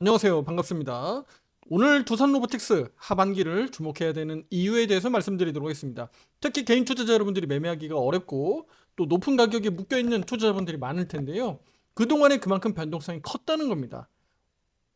안녕하세요. 반갑습니다. 오늘 두산 로보틱스 하반기를 주목해야 되는 이유에 대해서 말씀드리도록 하겠습니다. 특히 개인 투자자 여러분들이 매매하기가 어렵고 또 높은 가격에 묶여있는 투자자분들이 많을 텐데요. 그동안에 그만큼 변동성이 컸다는 겁니다.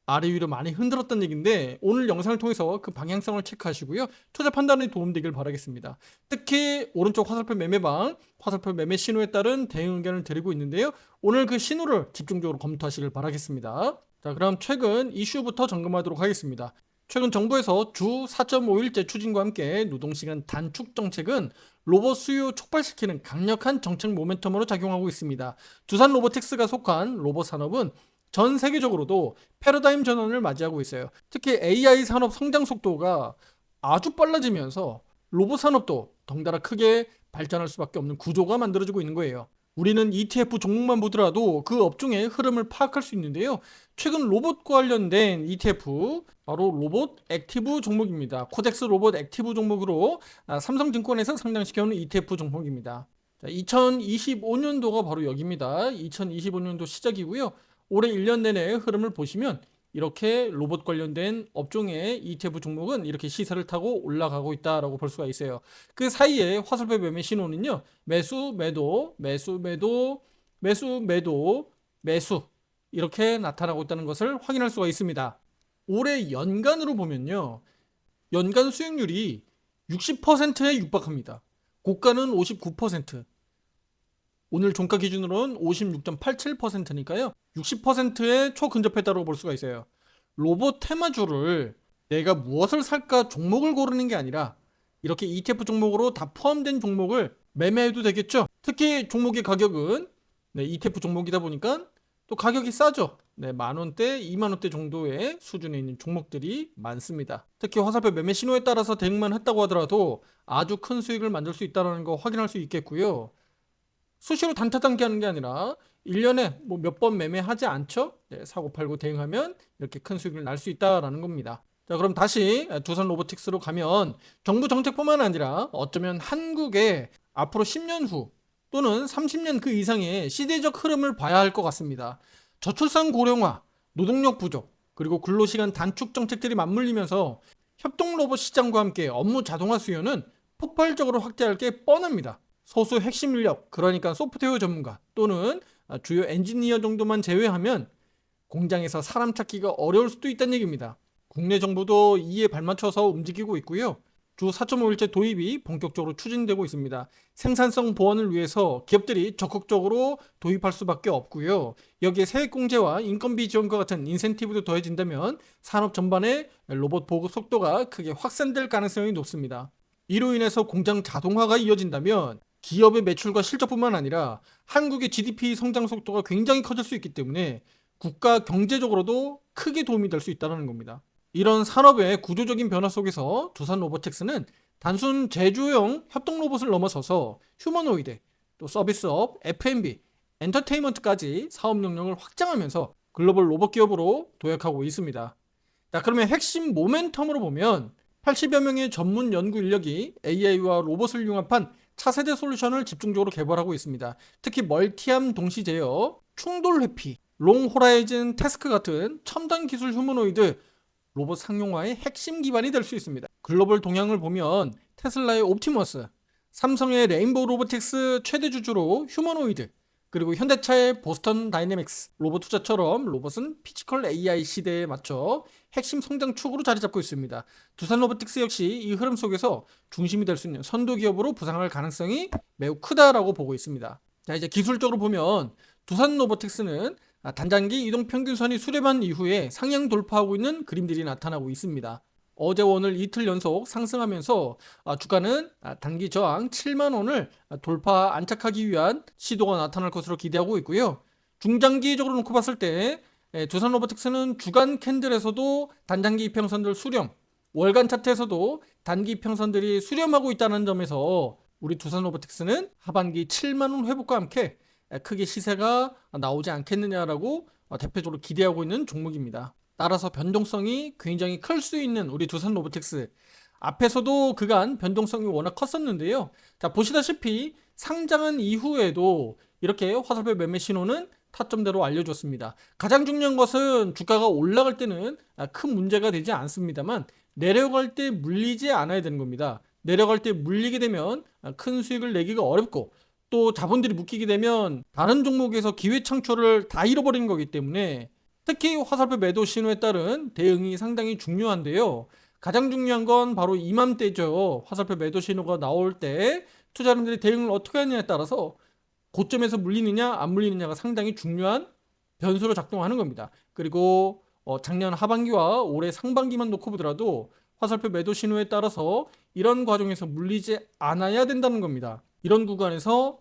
아래 위로 많이 흔들었다는 얘기인데 오늘 영상을 통해서 그 방향성을 체크하시고요. 투자 판단에 도움되길 바라겠습니다. 특히 오른쪽 화살표 매매방, 화살표 매매 신호에 따른 대응 의견을 드리고 있는데요. 오늘 그 신호를 집중적으로 검토하시길 바라겠습니다. 자, 그럼 최근 이슈부터 점검하도록 하겠습니다. 최근 정부에서 주 4.5일제 추진과 함께 노동시간 단축 정책은 로봇 수요 촉발시키는 강력한 정책 모멘텀으로 작용하고 있습니다. 두산 로보틱스가 속한 로봇 산업은 전 세계적으로도 패러다임 전환을 맞이하고 있어요. 특히 AI 산업 성장 속도가 아주 빨라지면서 로봇 산업도 덩달아 크게 발전할 수밖에 없는 구조가 만들어지고 있는 거예요. 우리는 ETF 종목만 보더라도 그 업종의 흐름을 파악할 수 있는데요. 최근 로봇 관련된 ETF 바로 로봇 액티브 종목입니다. 코덱스 로봇 액티브 종목으로 삼성증권에서 상장시켜놓은 ETF 종목입니다. 2025년도가 바로 여기입니다. 2025년도 시작이고요. 올해 1년 내내 흐름을 보시면 이렇게 로봇 관련된 업종의 ETF 종목은 이렇게 시세를 타고 올라가고 있다라고 볼 수가 있어요. 그 사이에 화살표 매매 신호는요. 매수, 매도, 매수, 매도, 매수, 매도, 매수 이렇게 나타나고 있다는 것을 확인할 수가 있습니다. 올해 연간으로 보면요. 연간 수익률이 60%에 육박합니다. 고가는 59%, 오늘 종가 기준으로는 56.87%니까요. 60%에 초근접했다고 볼 수가 있어요. 로봇 테마주를 내가 무엇을 살까 종목을 고르는 게 아니라 이렇게 ETF 종목으로 다 포함된 종목을 매매해도 되겠죠. 특히 종목의 가격은 ETF 종목이다 보니까 또 가격이 싸죠. 만원대, 2만원대 정도의 수준에 있는 종목들이 많습니다. 특히 화살표 매매 신호에 따라서 대응만 했다고 하더라도 아주 큰 수익을 만들 수 있다는 거 확인할 수 있겠고요. 수시로 단타 단계하는 게 아니라 1년에 뭐 몇 번 매매하지 않죠? 사고 팔고 대응하면 이렇게 큰 수익을 날 수 있다라는 겁니다. 자, 그럼 다시 두산 로보틱스로 가면 정부 정책뿐만 아니라 어쩌면 한국의 앞으로 10년 후 또는 30년 그 이상의 시대적 흐름을 봐야 할 것 같습니다. 저출산 고령화, 노동력 부족, 그리고 근로시간 단축 정책들이 맞물리면서 협동 로봇 시장과 함께 업무 자동화 수요는 폭발적으로 확대할 게 뻔합니다. 소수 핵심 인력, 그러니까 소프트웨어 전문가 또는 주요 엔지니어 정도만 제외하면 공장에서 사람 찾기가 어려울 수도 있다는 얘기입니다. 국내 정부도 이에 발맞춰서 움직이고 있고요. 주 4.5일제 도입이 본격적으로 추진되고 있습니다. 생산성 보완을 위해서 기업들이 적극적으로 도입할 수밖에 없고요. 여기에 세액공제와 인건비 지원과 같은 인센티브도 더해진다면 산업 전반의 로봇 보급 속도가 크게 확산될 가능성이 높습니다. 이로 인해서 공장 자동화가 이어진다면 기업의 매출과 실적뿐만 아니라 한국의 GDP 성장 속도가 굉장히 커질 수 있기 때문에 국가 경제적으로도 크게 도움이 될 수 있다는 겁니다. 이런 산업의 구조적인 변화 속에서 두산 로보틱스는 단순 제조용 협동 로봇을 넘어서서 휴머노이드, 또 서비스업, F&B, 엔터테인먼트까지 사업 능력을 확장하면서 글로벌 로봇 기업으로 도약하고 있습니다. 자, 그러면 핵심 모멘텀으로 보면 80여 명의 전문 연구 인력이 AI와 로봇을 융합한 차세대 솔루션을 집중적으로 개발하고 있습니다. 특히 멀티암 동시 제어, 충돌 회피, 롱 호라이즌 태스크 같은 첨단 기술 휴머노이드 로봇 상용화의 핵심 기반이 될 수 있습니다. 글로벌 동향을 보면 테슬라의 옵티머스, 삼성의 레인보우 로보틱스 최대 주주로 휴머노이드, 그리고 현대차의 보스턴 다이내믹스 로봇 투자처럼 로봇은 피지컬 AI 시대에 맞춰 핵심 성장 축으로 자리 잡고 있습니다. 두산 로보틱스 역시 이 흐름 속에서 중심이 될 수 있는 선도 기업으로 부상할 가능성이 매우 크다라고 보고 있습니다. 자, 이제 기술적으로 보면 두산 로보틱스는 단장기 이동 평균선이 수렴한 이후에 상향 돌파하고 있는 그림들이 나타나고 있습니다. 어제 오늘 이틀 연속 상승하면서 주가는 단기 저항 7만 원을 돌파 안착하기 위한 시도가 나타날 것으로 기대하고 있고요. 중장기적으로 놓고 봤을 때 두산 로보틱스는 주간 캔들에서도 단장기 이평선들 수렴, 월간 차트에서도 단기 이평선들이 수렴하고 있다는 점에서 우리 두산 로보틱스는 하반기 7만 원 회복과 함께 크게 시세가 나오지 않겠느냐라고 대표적으로 기대하고 있는 종목입니다. 따라서 변동성이 굉장히 클 수 있는 우리 두산 로보틱스, 앞에서도 그간 변동성이 워낙 컸었는데요. 자, 보시다시피 상장한 이후에도 이렇게 화살표 매매 신호는 타점대로 알려줬습니다. 가장 중요한 것은 주가가 올라갈 때는 큰 문제가 되지 않습니다만 내려갈 때 물리지 않아야 되는 겁니다. 내려갈 때 물리게 되면 큰 수익을 내기가 어렵고 또 자본들이 묶이게 되면 다른 종목에서 기회 창출을 다 잃어버리는 거기 때문에 특히 화살표 매도 신호에 따른 대응이 상당히 중요한데요. 가장 중요한 건 바로 이맘때죠. 화살표 매도 신호가 나올 때 투자자분들이 대응을 어떻게 하느냐에 따라서 고점에서 물리느냐 안 물리느냐가 상당히 중요한 변수로 작동하는 겁니다. 그리고 작년 하반기와 올해 상반기만 놓고 보더라도 화살표 매도 신호에 따라서 이런 과정에서 물리지 않아야 된다는 겁니다. 이런 구간에서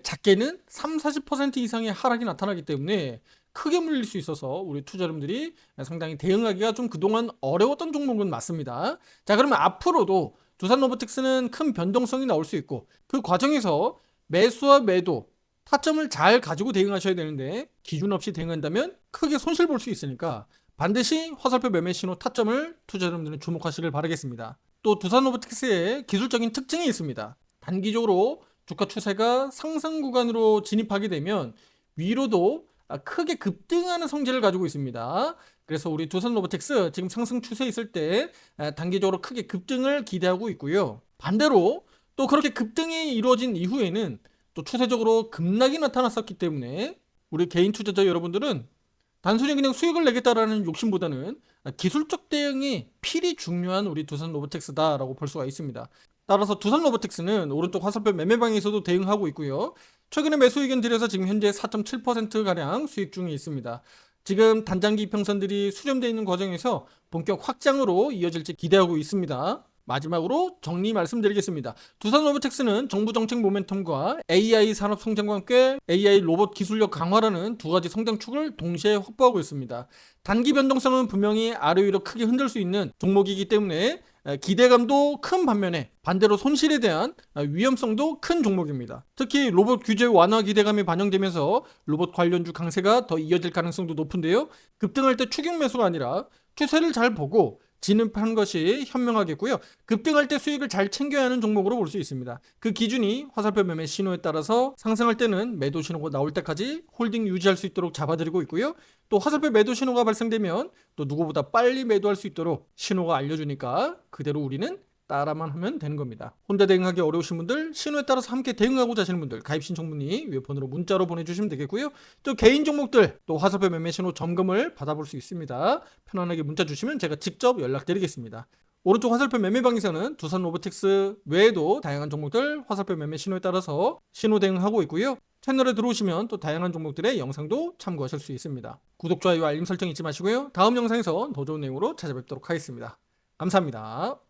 작게는 30-40% 이상의 하락이 나타나기 때문에 크게 물릴 수 있어서 우리 투자자분들이 상당히 대응하기가 좀 그동안 어려웠던 종목은 맞습니다. 자, 그러면 앞으로도 두산로보틱스는 큰 변동성이 나올 수 있고 그 과정에서 매수와 매도 타점을 잘 가지고 대응하셔야 되는데 기준 없이 대응한다면 크게 손실 볼 수 있으니까 반드시 화살표 매매 신호 타점을 투자자분들은 주목하시길 바라겠습니다. 또 두산로보틱스의 기술적인 특징이 있습니다. 단기적으로 주가 추세가 상승 구간으로 진입하게 되면 위로도 크게 급등하는 성질을 가지고 있습니다. 그래서 우리 두산로보틱스 지금 상승 추세에 있을 때 단기적으로 크게 급등을 기대하고 있고요. 반대로 또 그렇게 급등이 이루어진 이후에는 또 추세적으로 급락이 나타났었기 때문에 우리 개인 투자자 여러분들은 단순히 그냥 수익을 내겠다라는 욕심보다는 기술적 대응이 필히 중요한 우리 두산로보틱스다라고 볼 수가 있습니다. 따라서 두산로보틱스는 오른쪽 화살표 매매방에서도 대응하고 있고요. 최근에 매수 의견 드려서 지금 현재 4.7%가량 수익 중에 있습니다. 지금 단장기 이평선들이 수렴되어 있는 과정에서 본격 확장으로 이어질지 기대하고 있습니다. 마지막으로 정리 말씀드리겠습니다. 두산로보틱스는 정부 정책 모멘텀과 AI 산업 성장과 함께 AI 로봇 기술력 강화라는 두 가지 성장축을 동시에 확보하고 있습니다. 단기 변동성은 분명히 아래 위로 크게 흔들 수 있는 종목이기 때문에 기대감도 큰 반면에 반대로 손실에 대한 위험성도 큰 종목입니다. 특히 로봇 규제 완화 기대감이 반영되면서 로봇 관련주 강세가 더 이어질 가능성도 높은데요. 급등할 때 추격 매수가 아니라 추세를 잘 보고 진입하는 것이 현명하겠고요. 급등할 때 수익을 잘 챙겨야 하는 종목으로 볼 수 있습니다. 그 기준이 화살표 매매 신호에 따라서 상승할 때는 매도 신호가 나올 때까지 홀딩 유지할 수 있도록 잡아드리고 있고요. 또 화살표 매도 신호가 발생되면 또 누구보다 빨리 매도할 수 있도록 신호가 알려주니까 그대로 우리는 따라만 하면 되는 겁니다. 혼자 대응하기 어려우신 분들, 신호에 따라서 함께 대응하고자 하시는 분들 가입 신청 문의 위에 번호로 문자로 보내주시면 되겠고요. 또 개인 종목들 또 화살표 매매 신호 점검을 받아볼 수 있습니다. 편안하게 문자 주시면 제가 직접 연락드리겠습니다. 오른쪽 화살표 매매방에서는 두산로보틱스 외에도 다양한 종목들 화살표 매매 신호에 따라서 신호 대응하고 있고요. 채널에 들어오시면 또 다양한 종목들의 영상도 참고하실 수 있습니다. 구독, 좋아요, 알림 설정 잊지 마시고요. 다음 영상에서 더 좋은 내용으로 찾아뵙도록 하겠습니다. 감사합니다.